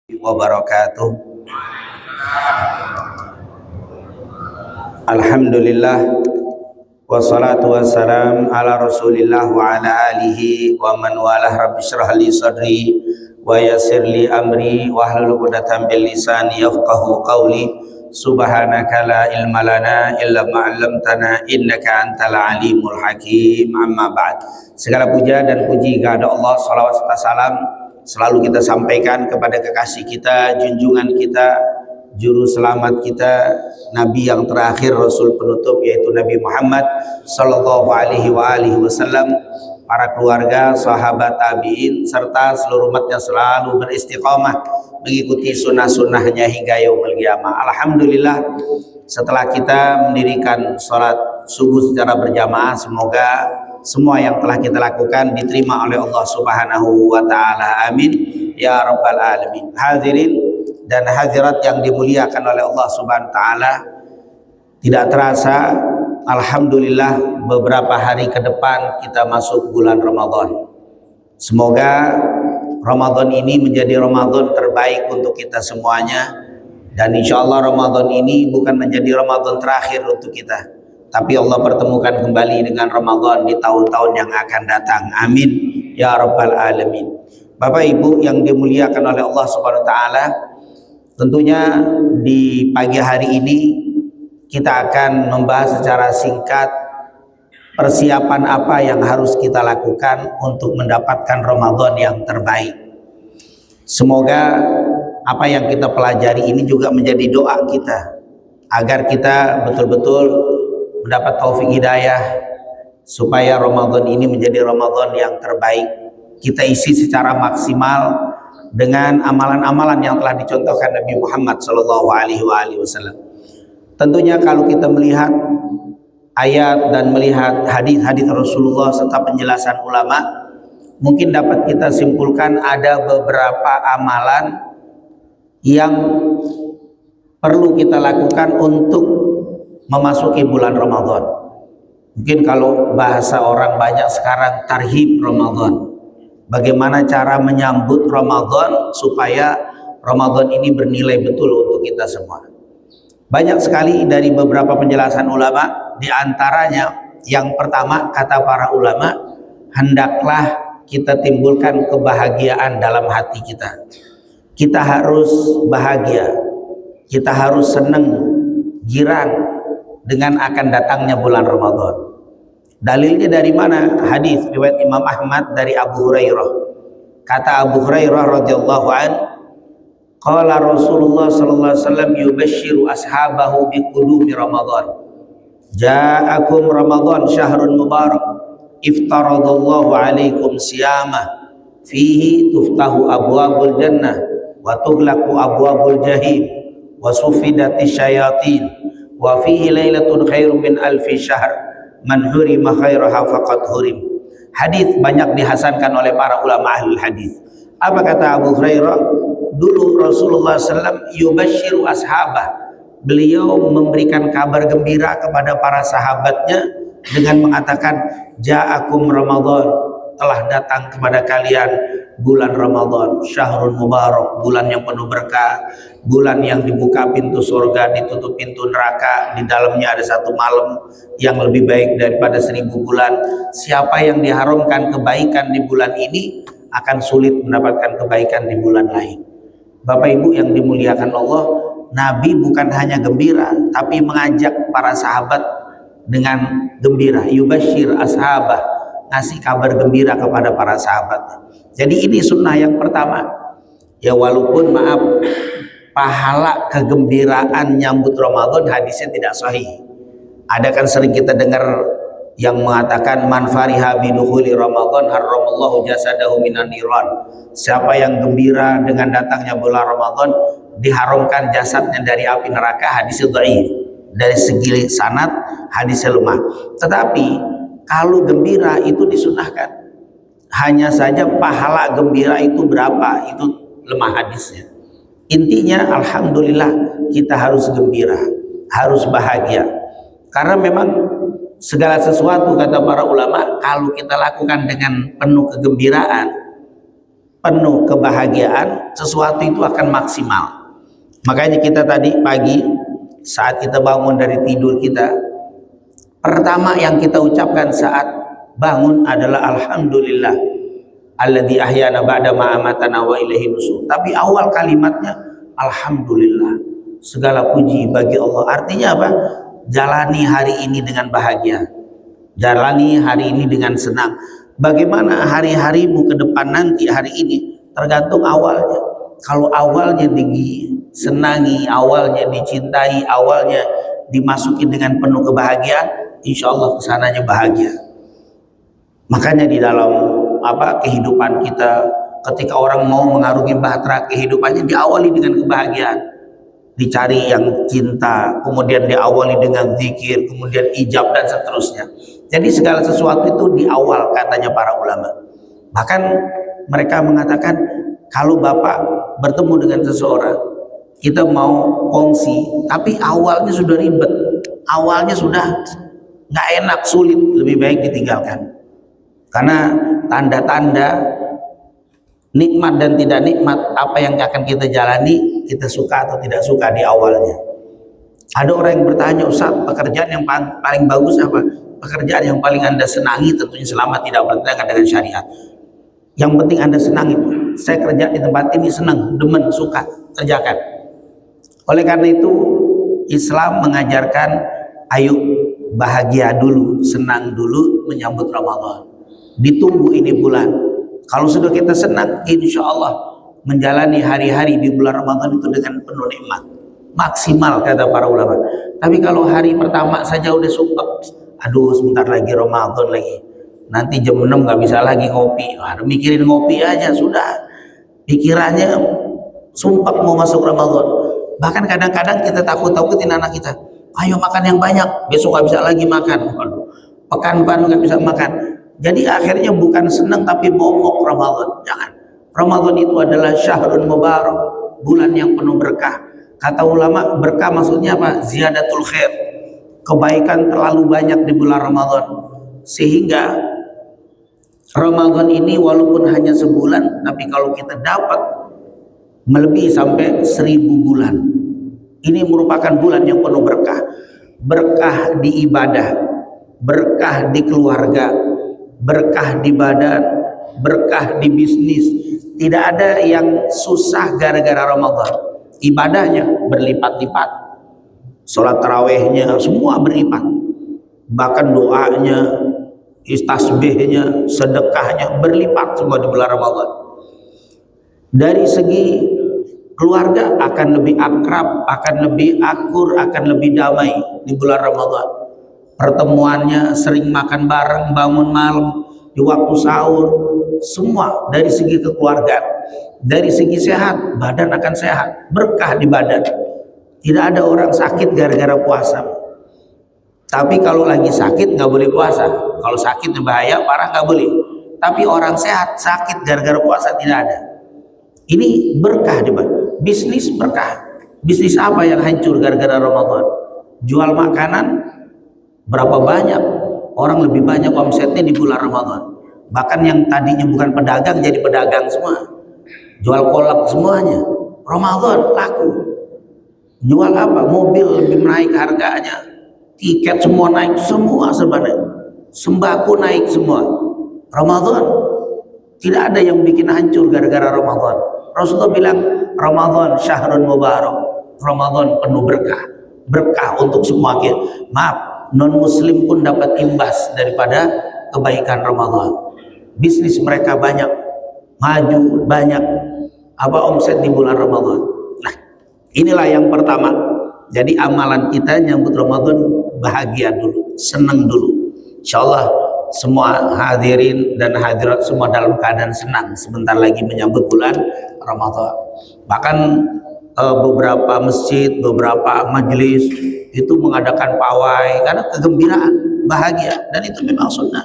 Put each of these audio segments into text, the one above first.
Wabarakatuh. Alhamdulillah wassalatu wassalam ala rasulillah wa ala alihi wa man walah. Rabbi syrah li sadri wa yassir li amri wahlul 'uqdatam bil lisani yafqahu qawli. Subhanaka la ilma lana illa ma 'allamtana innaka antal alimul hakim. Amma ba'd. Segala puja dan puji kepada Allah, salawat serta salam selalu kita sampaikan kepada kekasih kita, junjungan kita, juru selamat kita, Nabi yang terakhir, Rasul penutup, yaitu Nabi Muhammad Sallallahu Alaihi Wasallam, para keluarga, sahabat, tabiin, serta seluruh umatnya selalu beristiqamah mengikuti sunnah-sunnahnya hingga yaumul qiyamah. Alhamdulillah, setelah kita mendirikan sholat subuh secara berjamaah, semoga semua yang telah kita lakukan diterima oleh Allah Subhanahu wa Ta'ala. Amin ya Rabbal Alamin. Hadirin dan hadirat yang dimuliakan oleh Allah Subhanahu wa Ta'ala, tidak terasa, alhamdulillah, beberapa hari ke depan kita masuk bulan Ramadan. Semoga Ramadan ini menjadi Ramadan terbaik untuk kita semuanya, dan insya Allah Ramadan ini bukan menjadi Ramadan terakhir untuk kita, tapi Allah pertemukan kembali dengan Ramadan di tahun-tahun yang akan datang. Amin ya Rabbal Alamin. Bapak Ibu yang dimuliakan oleh Allah Subhanahu wa Ta'ala, tentunya di pagi hari ini kita akan membahas secara singkat persiapan apa yang harus kita lakukan untuk mendapatkan Ramadan yang terbaik. Semoga apa yang kita pelajari ini juga menjadi doa kita, agar kita betul-betul mendapat taufik hidayah supaya Ramadan ini menjadi Ramadan yang terbaik. Kita isi secara maksimal dengan amalan-amalan yang telah dicontohkan Nabi Muhammad Sallallahu Alaihi Wasallam. Tentunya kalau kita melihat ayat dan melihat hadis-hadis Rasulullah serta penjelasan ulama, mungkin dapat kita simpulkan ada beberapa amalan yang perlu kita lakukan untuk memasuki bulan Ramadan. Mungkin kalau bahasa orang banyak sekarang, tarhib Ramadan. Bagaimana cara menyambut Ramadan supaya Ramadan ini bernilai betul untuk kita semua. Banyak sekali dari beberapa penjelasan ulama, di antaranya yang pertama kata para ulama, hendaklah kita timbulkan kebahagiaan dalam hati kita. Kita harus bahagia, kita harus senang, girang dengan akan datangnya bulan Ramadan. Dalilnya dari mana? Hadis riwayat Imam Ahmad dari Abu Hurairah. Kata Abu Hurairah radhiyallahu an, qala Rasulullah sallallahu alaihi wasallam yubashshiru ashabahu biqudumi Ramadan. Ja'akum Ramadan syahrun mubarak, iftaradallahu alaikum siyamah, fihi tuftahu abwabul jannah wa tughlaqu abwabul jahim wa sufidatis syayatin wa fihi lailatun khairum min alfi syahr man hurima khairaha faqad hurim. Hadis banyak dihasankan oleh para ulama ahli hadis. Apa kata Abu Hurairah? Dulu Rasulullah SAW yubashiru ashabah, beliau memberikan kabar gembira kepada para sahabatnya dengan mengatakan, ja'akum Ramadan, telah datang kepada kalian bulan Ramadan, syahrun mubarak, bulan yang penuh berkah, bulan yang dibuka pintu surga, ditutup pintu neraka, di dalamnya ada satu malam yang lebih baik daripada 1000 bulan. Siapa yang diharamkan kebaikan di bulan ini akan sulit mendapatkan kebaikan di bulan lain. Bapak Ibu yang dimuliakan Allah, Nabi bukan hanya gembira, tapi mengajak para sahabat dengan gembira. Yubashir ashabah, ngasih kabar gembira kepada para sahabat. Jadi ini sunnah yang pertama. Ya walaupun maaf, pahala kegembiraan nyambut Ramadan hadisnya tidak sahih. Ada kan sering kita dengar yang mengatakan man fariha bidukhuli Ramadan harramallahu jasadahu minan niran. Siapa yang gembira dengan datangnya bulan Ramadan, diharamkan jasadnya dari api neraka. Hadisnya dhaif. Dari segi sanad hadisnya lemah. Tetapi kalau gembira itu disunahkan. Hanya saja pahala gembira itu berapa, itu lemah hadisnya. Intinya alhamdulillah kita harus gembira, harus bahagia. Karena memang segala sesuatu, kata para ulama, kalau kita lakukan dengan penuh kegembiraan, penuh kebahagiaan, sesuatu itu akan maksimal. Makanya kita tadi pagi saat kita bangun dari tidur kita, pertama yang kita ucapkan saat bangun adalah alhamdulillah alladzi ahyana ba'da ma amatana wa ilaihi nusur. Tapi awal kalimatnya alhamdulillah, segala puji bagi Allah. Artinya apa? Jalani hari ini dengan bahagia, jalani hari ini dengan senang. Bagaimana hari-harimu ke depan nanti, hari ini tergantung awalnya. Kalau awalnya disenangi, awalnya dicintai, awalnya dimasuki dengan penuh kebahagiaan, insya Allah kesananya bahagia. Makanya di dalam kehidupan kita, ketika orang mau mengarungi bahtera kehidupannya, diawali dengan kebahagiaan, dicari yang cinta, kemudian diawali dengan zikir, kemudian ijab dan seterusnya. Jadi segala sesuatu itu di awal, katanya para ulama. Bahkan mereka mengatakan kalau bapak bertemu dengan seseorang, kita mau kongsi, tapi awalnya sudah ribet, awalnya sudah nggak enak, sulit, lebih baik ditinggalkan. Karena tanda-tanda nikmat dan tidak nikmat apa yang akan kita jalani, kita suka atau tidak suka di awalnya. Ada orang yang bertanya, Ustaz, pekerjaan yang paling bagus apa? Pekerjaan yang paling Anda senangi, tentunya selama tidak bertentangan dengan syariat. Yang penting Anda senangi. Saya kerja di tempat ini senang, demen, suka, kerjakan. Oleh karena itu Islam mengajarkan, ayo bahagia dulu, senang dulu menyambut Ramadan. Ditunggu ini bulan. Kalau sudah kita senang, insya Allah menjalani hari-hari di bulan Ramadan itu dengan penuh nikmat, maksimal kata para ulama. Tapi kalau hari pertama saja udah sumpah, aduh sebentar lagi Ramadan lagi, nanti jam 6 nggak bisa lagi ngopi. Aduh, mikirin ngopi aja sudah, pikirannya sumpah mau masuk Ramadan. Bahkan kadang-kadang kita takut-takutin anak kita, ayo makan yang banyak, besok nggak bisa lagi makan. Aduh, pekan-pekan nggak bisa makan. Jadi akhirnya bukan senang tapi momok Ramadan. Jangan. Ramadan itu adalah syahrun mubarak, bulan yang penuh berkah. Kata ulama, berkah maksudnya apa? Ziyadatul khair, kebaikan terlalu banyak di bulan Ramadan. Sehingga Ramadan ini walaupun hanya sebulan, tapi kalau kita dapat melebihi sampai 1000 bulan, ini merupakan bulan yang penuh berkah. Berkah di ibadah, berkah di keluarga, berkah di badan, berkah di bisnis. Tidak ada yang susah gara-gara Ramadan. Ibadahnya berlipat-lipat, sholat tarawehnya semua berlipat, bahkan doanya, tasbihnya, sedekahnya berlipat semua di bulan Ramadan. Dari segi keluarga akan lebih akrab, akan lebih akur, akan lebih damai di bulan Ramadan. Pertemuannya sering makan bareng, bangun malam di waktu sahur, semua dari segi kekeluargaan. Dari segi sehat, badan akan sehat, berkah di badan. Tidak ada orang sakit gara-gara puasa. Tapi kalau lagi sakit nggak boleh puasa. Kalau sakit bahaya, parah nggak boleh. Tapi orang sehat sakit gara-gara puasa tidak ada. Ini berkah di badan. Bisnis berkah. Bisnis apa yang hancur gara-gara Ramadan? Jual makanan, berapa banyak orang lebih banyak omsetnya di bulan Ramadan. Bahkan yang tadinya bukan pedagang jadi pedagang semua. Jual kolak semuanya. Ramadan laku. Jual apa? Mobil lebih naik harganya. Tiket semua naik, semua sebenarnya. Sembako naik semua. Ramadan tidak ada yang bikin hancur gara-gara Ramadan. Rasulullah bilang Ramadan syahrun mubarak. Ramadan penuh berkah. Berkah untuk semua kita. Maaf, non muslim pun dapat imbas daripada kebaikan Ramadan. Bisnis mereka banyak maju, banyak omset di bulan Ramadan. Nah, inilah yang pertama. Jadi amalan kita nyambut Ramadan bahagia dulu, senang dulu. Insyaallah semua hadirin dan hadirat semua dalam keadaan senang sebentar lagi menyambut bulan Ramadan. Bahkan beberapa masjid, beberapa majelis itu mengadakan pawai karena kegembiraan, bahagia, dan itu memang sunnah.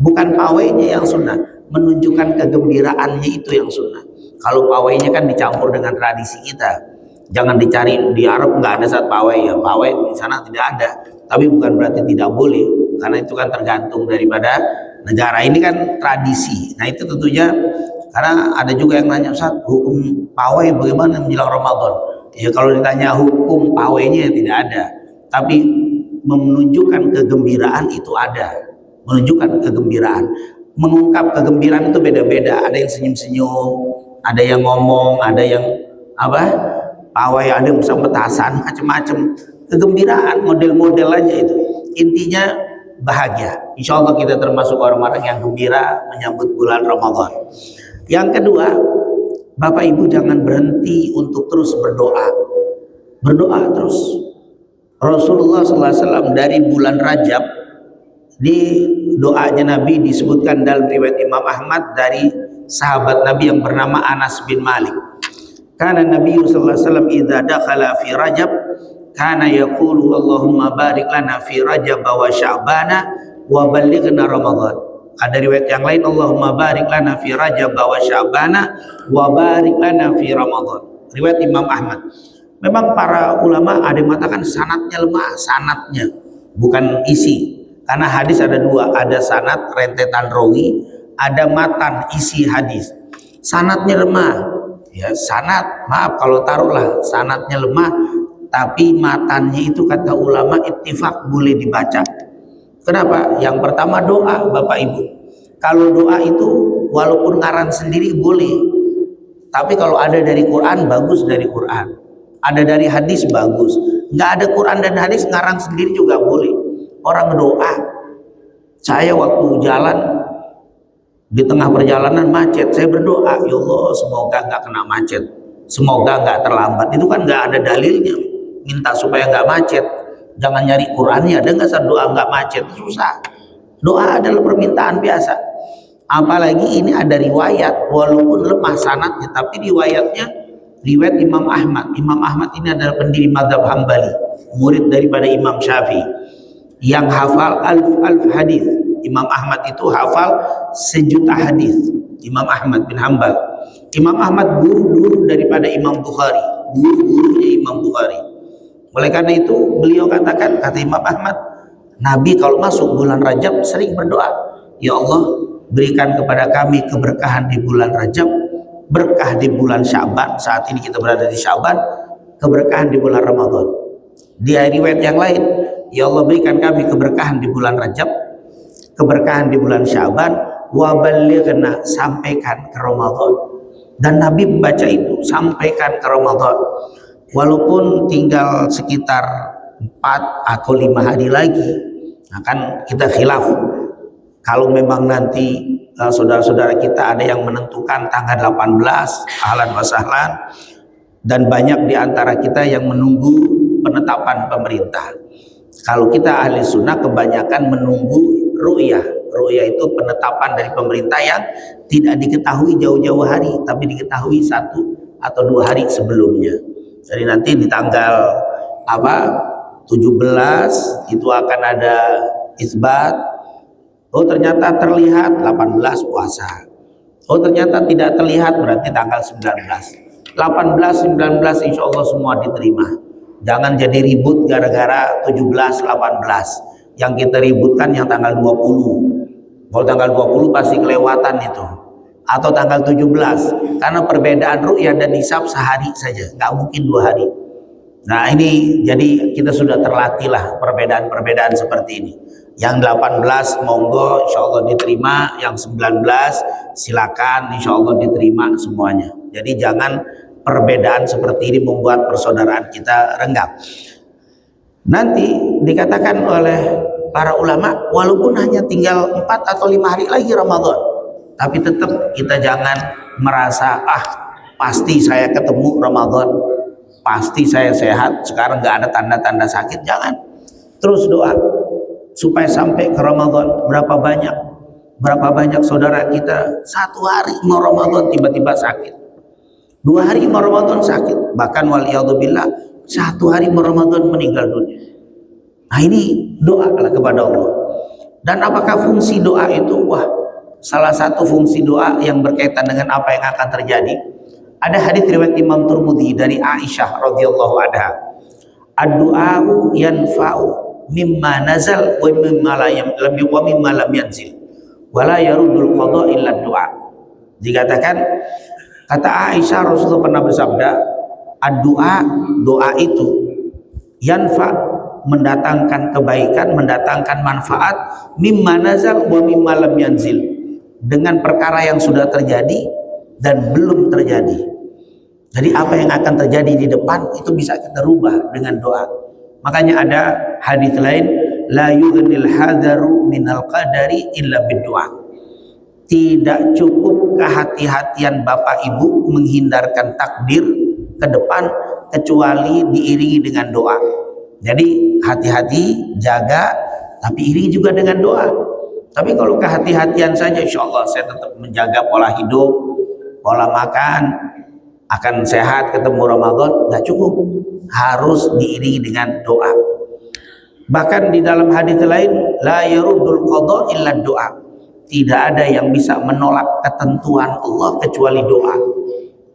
Bukan pawainya yang sunnah, menunjukkan kegembiraannya itu yang sunnah. Kalau pawainya kan dicampur dengan tradisi kita. Jangan dicari di Arab nggak ada saat pawai, ya pawai di sana tidak ada. Tapi bukan berarti tidak boleh, karena itu kan tergantung daripada negara. Ini kan tradisi. Nah itu tentunya Karena ada juga yang nanya, Ustaz, hukum pawai bagaimana menjelang Ramadan? Ya kalau ditanya hukum pawainya ya tidak ada, tapi menunjukkan kegembiraan itu ada. Menunjukkan kegembiraan, mengungkap kegembiraan itu beda-beda. Ada yang senyum-senyum, ada yang ngomong, ada yang apa? Pawai, ada yang bisa petasan, macam-macam. Kegembiraan model-model aja itu. Intinya bahagia. Insya Allah kita termasuk orang-orang yang gembira menyambut bulan Ramadan. Yang kedua, Bapak Ibu jangan berhenti untuk terus berdoa. Berdoa terus. Rasulullah SAW dari bulan Rajab, di doanya Nabi disebutkan dalam riwayat Imam Ahmad dari sahabat Nabi yang bernama Anas bin Malik. Karena Nabi SAW idza dakhala fi Rajab kana yaqulu Allahumma barik lana fi Rajab wa Sya'bana wa ballighna Ramadan. Ada riwayat yang lain, Allahumma barik lana fi Rajab wa Sya'bana wa barik lana fi Ramadan. Riwayat Imam Ahmad. Memang para ulama ada yang mengatakan sanadnya lemah, sanadnya bukan isi. Karena hadis ada dua, ada sanad rentetan rawi, ada matan isi hadis. Sanadnya lemah. Ya, sanad, maaf kalau taruhlah sanadnya lemah, tapi matannya itu kata ulama ittifaq boleh dibaca. Kenapa? Yang pertama doa, Bapak Ibu. Kalau doa itu walaupun ngaran sendiri boleh, tapi kalau ada dari Quran bagus dari Quran, ada dari hadis bagus. Nggak ada Quran dan hadis ngarang sendiri juga boleh. Orang doa. Saya waktu jalan di tengah perjalanan macet, saya berdoa, ya Allah semoga nggak kena macet, semoga nggak terlambat. Itu kan nggak ada dalilnya. Minta supaya nggak macet. Jangan nyari Qurannya, ada nggak doa nggak macet? Susah. Doa adalah permintaan biasa. Apalagi ini ada riwayat, walaupun lemah sanadnya, tapi riwayatnya riwayat Imam Ahmad. Imam Ahmad ini adalah pendiri mazhab Hambali, murid daripada Imam Syafi'i, yang hafal alf hadis. Imam Ahmad itu hafal 1.000.000 hadis. Imam Ahmad bin Hambal. Imam Ahmad guru daripada Imam Bukhari, guru-gurunya Imam Bukhari. Oleh karena itu beliau katakan, kata Imam Ahmad, Nabi kalau masuk bulan Rajab sering berdoa, ya Allah berikan kepada kami keberkahan di bulan Rajab, berkah di bulan Sya'ban, saat ini kita berada di Sya'ban, keberkahan di bulan Ramadan. Di riwayat yang lain, ya Allah berikan kami keberkahan di bulan Rajab, keberkahan di bulan Sya'ban, wa ballighna, sampaikan ke Ramadan. Dan Nabi membaca itu, sampaikan ke Ramadan. Walaupun tinggal sekitar 4 atau 5 hari lagi, nah kan kita khilaf. Kalau memang nanti saudara-saudara kita ada yang menentukan tanggal 18, ahlan wa sahlan, dan banyak di antara kita yang menunggu penetapan pemerintah. Kalau kita ahli sunnah kebanyakan menunggu ru'yah. Ru'yah itu penetapan dari pemerintah yang tidak diketahui jauh-jauh hari, tapi diketahui 1 atau 2 hari sebelumnya. Jadi nanti di tanggal 17 itu akan ada isbat. Oh ternyata terlihat 18 puasa. Oh ternyata tidak terlihat berarti tanggal 19. 18, 19 insya Allah semua diterima. Jangan jadi ribut gara-gara 17, 18. Yang kita ributkan yang tanggal 20. Kalau tanggal 20 pasti kelewatan itu. Atau tanggal 17. Karena perbedaan ru'yah dan hisab sehari saja. Nggak mungkin 2 hari. Nah ini jadi kita sudah terlatih lah perbedaan-perbedaan seperti ini. Yang 18 monggo insya Allah diterima, yang 19 silakan insya Allah diterima semuanya. Jadi jangan perbedaan seperti ini membuat persaudaraan kita renggang. Nanti dikatakan oleh para ulama, walaupun hanya tinggal 4 atau 5 hari lagi Ramadan, tapi tetap kita jangan merasa pasti saya ketemu Ramadan, pasti saya sehat, sekarang nggak ada tanda-tanda sakit. Jangan, terus doa supaya sampai ke Ramadan. Berapa banyak saudara kita 1 hari mau Ramadan tiba-tiba sakit, 2 hari mau Ramadan sakit, bahkan waliyadzubillah 1 hari mau Ramadan meninggal dunia. Nah ini doalah kepada Allah. Dan apakah fungsi doa itu? Wah, salah satu fungsi doa yang berkaitan dengan apa yang akan terjadi. Ada hadis riwayat Imam Tirmidzi dari Aisyah radhiyallahu anha. Ad-du'a'u yanfa'u mimma nazal wa mimma lam yanzil wa la yaruddul qada illa du'a. Dikatakan, kata Aisyah, Rasulullah pernah bersabda, doa itu yanfa, mendatangkan kebaikan, mendatangkan manfaat, mimma nazal wa mimma lam yanzil, dengan perkara yang sudah terjadi dan belum terjadi. Jadi apa yang akan terjadi di depan itu bisa kita rubah dengan doa. Makanya ada hadis lain, la yughnil hadaru minal qadari illa biddu'a. Tidak cukup kehati-hatian Bapak Ibu menghindarkan takdir ke depan kecuali diiringi dengan doa. Jadi hati-hati, jaga, tapi iringi juga dengan doa. Tapi kalau kehati-hatian saja, insya Allah saya tetap menjaga pola hidup, pola makan, akan sehat ketemu Ramadan, nggak cukup, harus diiringi dengan doa. Bahkan di dalam hadis lain, la yaruddul qada illa doa. Tidak ada yang bisa menolak ketentuan Allah kecuali doa.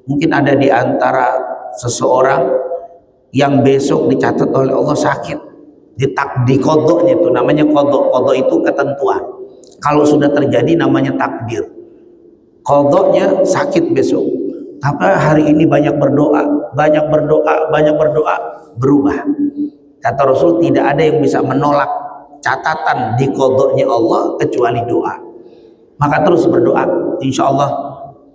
Mungkin ada di antara seseorang yang besok dicatat oleh Allah sakit, di kodoknya itu namanya kodok. Kodok itu ketentuan. Kalau sudah terjadi namanya takdir. Kodoknya sakit besok. Tapi hari ini banyak berdoa, berubah. Kata Rasul, tidak ada yang bisa menolak catatan di kodoknya Allah kecuali doa. Maka terus berdoa. Insya Allah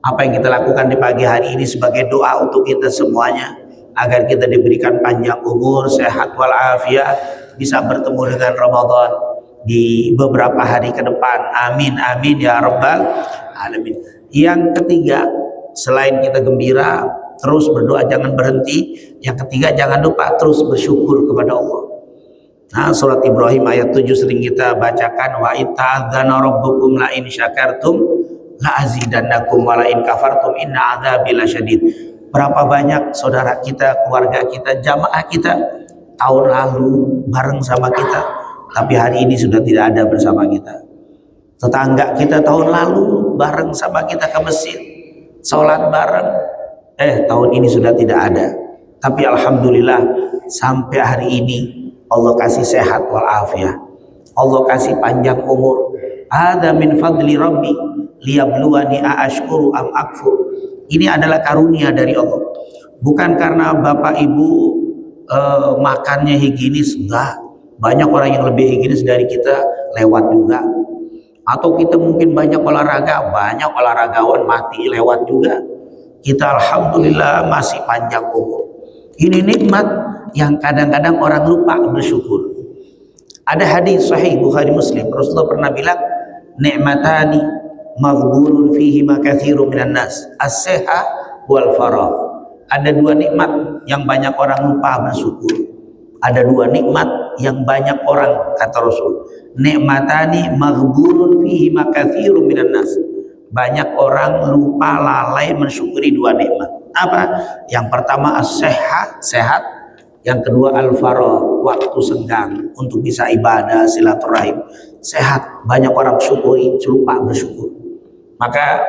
apa yang kita lakukan di pagi hari ini sebagai doa untuk kita semuanya, agar kita diberikan panjang umur, sehat walafiat, bisa bertemu dengan Ramadan di beberapa hari ke depan. Amin amin ya rabbal alamin. Yang ketiga, selain kita gembira, terus berdoa, jangan berhenti. Yang ketiga, jangan lupa terus bersyukur kepada Allah. Nah, surat Ibrahim ayat 7 sering kita bacakan, wa ita'adzana rabbukum la in syakartum la azidannakum wa la in kafartum inna adzabi lasyadid. Berapa banyak saudara kita, keluarga kita, jamaah kita tahun lalu bareng sama kita, tapi hari ini sudah tidak ada bersama kita. Tetangga kita tahun lalu bareng sama kita ke masjid, sholat bareng, tahun ini sudah tidak ada. Tapi alhamdulillah sampai hari ini Allah kasih sehat walafiat, Allah kasih panjang umur. Ada min fadli rabbi liyabluwani aashkuru am akfur. Ini adalah karunia dari Allah. Bukan karena Bapak Ibu makannya higienis, enggak. Banyak orang yang lebih higienis dari kita lewat juga. Atau kita mungkin banyak olahraga, banyak olahragawan mati lewat juga. Kita alhamdulillah masih panjang umur. Ini nikmat yang kadang-kadang orang lupa bersyukur. Ada hadis sahih Bukhari Muslim, Rasulullah pernah bilang, ni'matani maghbunun fihi ma katsirun minan nas, as-siha wal farah. Ada dua nikmat yang banyak orang lupa bersyukur. Ada dua nikmat yang banyak orang, kata Rasul, ni'matani maghbunun fihi ma katsirun minan nas. Banyak orang lupa, lalai mensyukuri dua nikmat. Apa? Yang pertama as-siha, sehat. Yang kedua al-farah, waktu senggang untuk bisa ibadah, silaturahim, sehat. Banyak orang syukuri, lupa bersyukur. Maka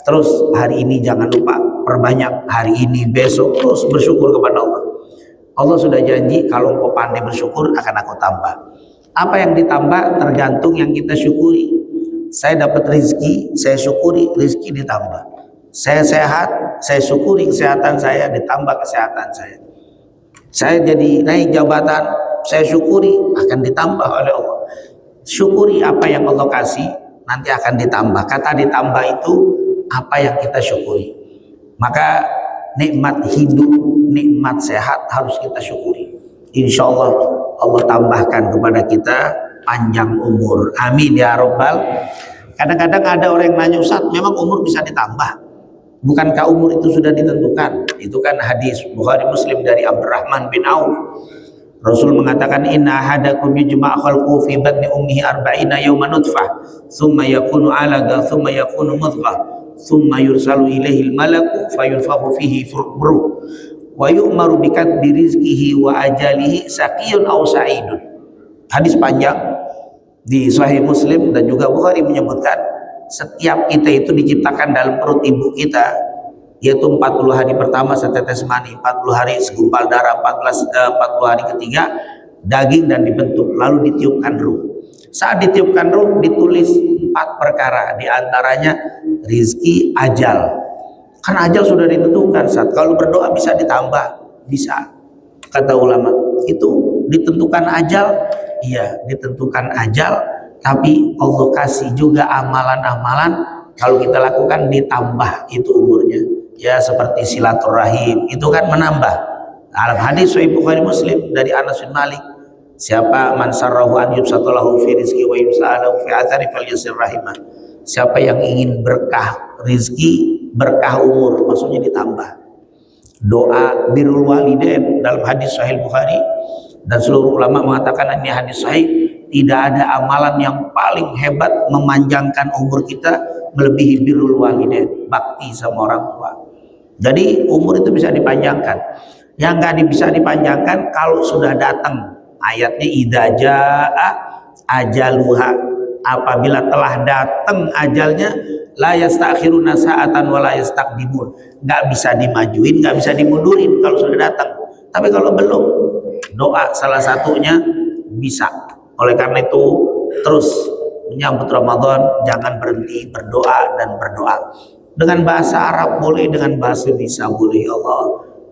terus hari ini jangan lupa, perbanyak hari ini, besok, terus bersyukur kepada Allah. Allah sudah janji, kalau engkau pandai bersyukur akan aku tambah. Apa yang ditambah tergantung yang kita syukuri. Saya dapat rezeki, saya syukuri, rezeki ditambah. Saya sehat, saya syukuri kesehatan saya, ditambah kesehatan saya. Saya jadi naik jabatan, saya syukuri, akan ditambah oleh Allah. Syukuri apa yang Allah kasih, nanti akan ditambah. Kata ditambah itu apa yang kita syukuri. Maka nikmat hidup, nikmat sehat harus kita syukuri. Insya Allah Allah tambahkan kepada kita panjang umur. Amin ya rabbal. Kadang-kadang ada orang yang nanya, Ustaz, memang umur bisa ditambah? Bukankah umur itu sudah ditentukan? Itu kan hadis Bukhari Muslim dari Abdurrahman bin Auf. Rasul mengatakan, inna ahadakum yujma' khalqu fi batni ummihi arba'ina yawman nutfah, thumma yakunu 'alaqa, thumma yakunu mudghah, thumma yursalu ilaihi al-malaku fayunfakhu fihi ruh wa yu'maru bikatbi rizqihi wa ajalihi saqiyun aw sa'idun. Hadis panjang di Sahih Muslim dan juga Bukhari menyebutkan, setiap kita itu diciptakan dalam perut ibu kita, yaitu 40 hari pertama setetes mani, 40 hari segumpal darah, 40 hari ketiga daging dan dibentuk, lalu ditiupkan ruh. Saat ditiupkan ruh ditulis 4 perkara, diantaranya rizki, ajal. Kan ajal sudah ditentukan, saat kalau berdoa bisa ditambah, bisa. Kata ulama itu ditentukan ajal, iya ditentukan ajal, tapi Allah kasih juga amalan-amalan kalau kita lakukan ditambah itu umurnya. Ya seperti silaturahim itu kan menambah. Dalam hadis Sahih Bukhari Muslim dari Anas bin Malik, siapa man sarrahu an yubsatalahu fi rizqi wa yumsa'alahu fi athari falyasir rahimah. Siapa yang ingin berkah rizki, berkah umur, maksudnya ditambah. Doa birrul walidain dalam hadis Sahih Bukhari, dan seluruh ulama mengatakan ini hadis sahih. Tidak ada amalan yang paling hebat memanjangkan umur kita melebihi birrul walidain, bakti sama orang tua. Jadi umur itu bisa dipanjangkan. Yang nggak bisa dipanjangkan kalau sudah datang ayatnya idza jaa ajaluha, apabila telah datang ajalnya la yastakhiruna sa'atan wa la yastaqdimun, nggak bisa dimajuin, nggak bisa dimundurin kalau sudah datang. Tapi kalau belum, doa salah satunya bisa. Oleh karena itu terus menyambut Ramadan jangan berhenti berdoa dan berdoa. Dengan bahasa Arab boleh, dengan bahasa Indonesia boleh. Ya Allah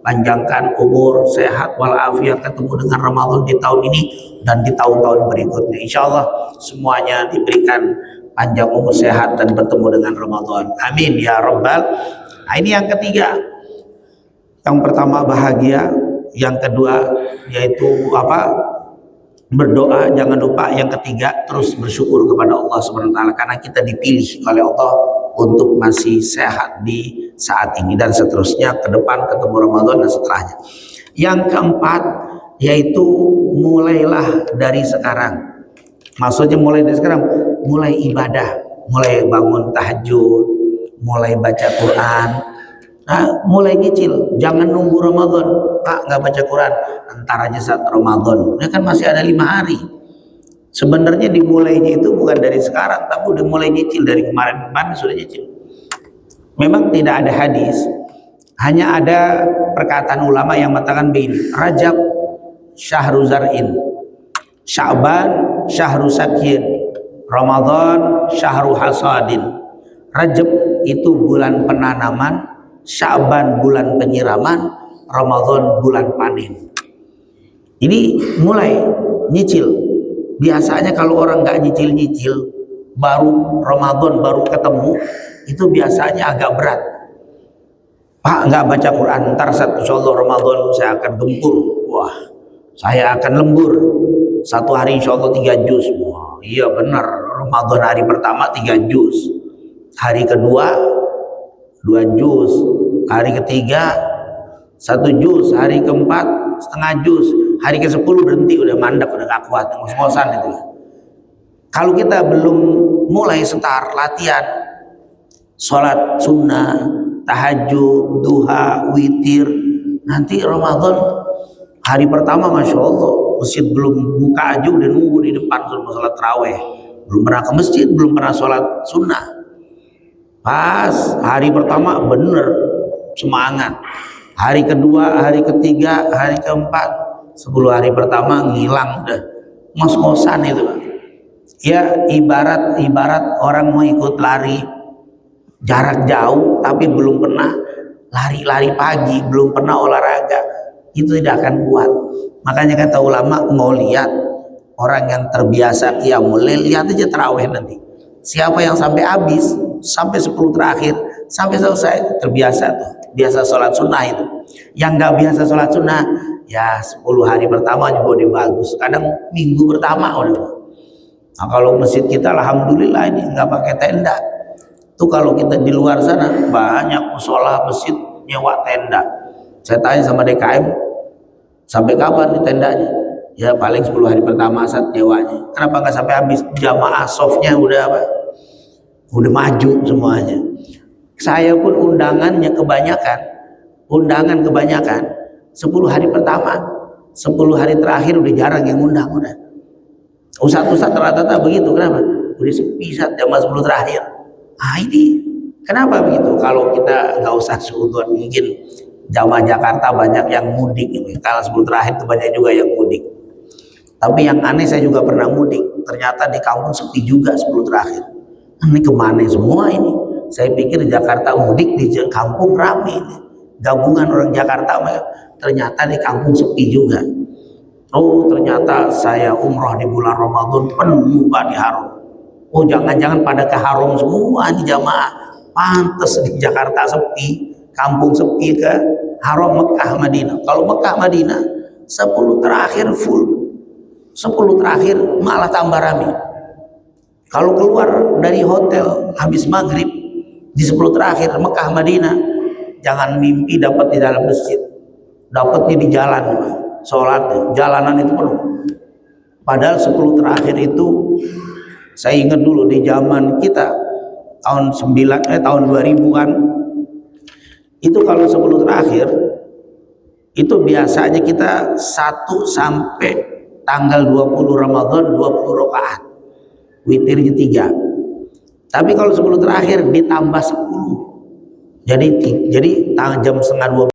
panjangkan umur, sehat walafiat, ketemu dengan Ramadan di tahun ini dan di tahun-tahun berikutnya. Insya Allah semuanya diberikan panjang umur, sehat, dan bertemu dengan Ramadan. Amin ya Rabbal. Nah ini yang ketiga. Yang pertama bahagia, yang kedua yaitu apa? Berdoa. Jangan lupa yang ketiga terus bersyukur kepada Allah Subhanahu wa taala karena kita dipilih oleh Allah untuk masih sehat di saat ini dan seterusnya ke depan ketemu Ramadan dan setelahnya. Yang keempat yaitu mulailah dari sekarang. Maksudnya mulai dari sekarang, mulai ibadah, mulai bangun tahajud, mulai baca Quran. Nah, mulai nyicil, jangan nunggu Ramadan, Pak nggak baca Quran, entar aja saat Ramadan. Ini kan masih ada 5 hari. Sebenarnya dimulainya itu bukan dari sekarang, tapi udah mulai nyicil dari kemarin sudah nyicil. Memang tidak ada hadis, hanya ada perkataan ulama yang mengatakan begini: Rajab syahru zar'in, Sya'ban syahru sakyin, Ramadan syahru hasadin. Rajab itu bulan penanaman, Sya'ban bulan penyiraman, Ramadan bulan panen. Ini mulai nyicil. Biasanya kalau orang nggak nyicil-nyicil, baru Ramadan baru ketemu, itu biasanya agak berat. Pak nggak baca Quran, ntar insyaallah Ramadan saya akan gempur. Wah, saya akan lembur. Satu hari insyaallah 3 juz. Wah, iya benar. Ramadan hari pertama 3 juz, hari kedua 2 juz, hari ketiga 1 juz, hari keempat setengah juz, hari ke-10 berhenti, udah mandek, udah gak kuat, ngos-ngosan itu. Kalau kita belum mulai start latihan sholat sunnah, tahajud, duha, witir, nanti Ramadan hari pertama Masya Allah masjid belum buka aja udah nunggu di depan suruh sholat taraweh, belum pernah ke masjid, belum pernah sholat sunnah. Pas hari pertama bener semangat, hari kedua, hari ketiga, hari keempat, 10 hari pertama ngilang udah ngos-ngosan itu. Ya ibarat orang mau ikut lari jarak jauh tapi belum pernah lari pagi, belum pernah olahraga, itu tidak akan kuat. Makanya kata ulama, mau lihat orang yang terbiasa qiyamul lail, lihat aja tarawih nanti. Siapa yang sampai habis, sampai 10 terakhir, sampai selesai, terbiasa tuh, biasa sholat sunnah itu. Yang nggak biasa sholat sunnah, ya 10 hari pertama juga udah bagus, kadang minggu pertama udah. Nah kalau masjid kita alhamdulillah ini nggak pakai tenda. Tuh kalau kita di luar sana banyak musola masjid nyewa tenda. Saya tanya sama DKM, sampai kapan di tendanya? Ya paling 10 hari pertama saat nyewanya. Kenapa nggak sampai habis? Jamaah softnya udah apa? Udah maju semuanya. Saya pun undangan kebanyakan 10 hari pertama, 10 hari terakhir udah jarang yang undang udah. Ustadz rata-rata begitu. Kenapa? Udah sepi saat jamaah 10 terakhir. Ah ini kenapa begitu? Kalau kita nggak usah suudon, mungkin jamaah Jakarta banyak yang mudik. Kalau 10 terakhir itu banyak juga yang mudik. Tapi yang aneh, saya juga pernah mudik, ternyata di kampung sepi juga 10 terakhir. Ini kemana semua ini? Saya pikir Jakarta mudik, di kampung ramai ini. Gabungan orang Jakarta, ternyata di kampung sepi juga. Oh, ternyata saya umroh di bulan Ramadan penuh Pak di Haram. Oh, jangan-jangan pada ke Haram semua di jamaah. Pantes di Jakarta sepi, kampung sepi, ke Haram Mekah Madinah. Kalau Mekah Madinah 10 terakhir full, 10 terakhir malah tambah ramai. Kalau keluar dari hotel habis maghrib di 10 terakhir Mekah Madinah, jangan mimpi dapat di dalam masjid, dapatnya di jalan. Sholat jalanan itu penuh. Padahal 10 terakhir itu saya ingat dulu di zaman kita tahun 2000-an itu, kalau 10 terakhir itu biasanya kita 1 sampai tanggal 20 Ramadan 20 rakaat, witirnya 3. Tapi kalau 10 terakhir ditambah 10, jadi jam setengah 12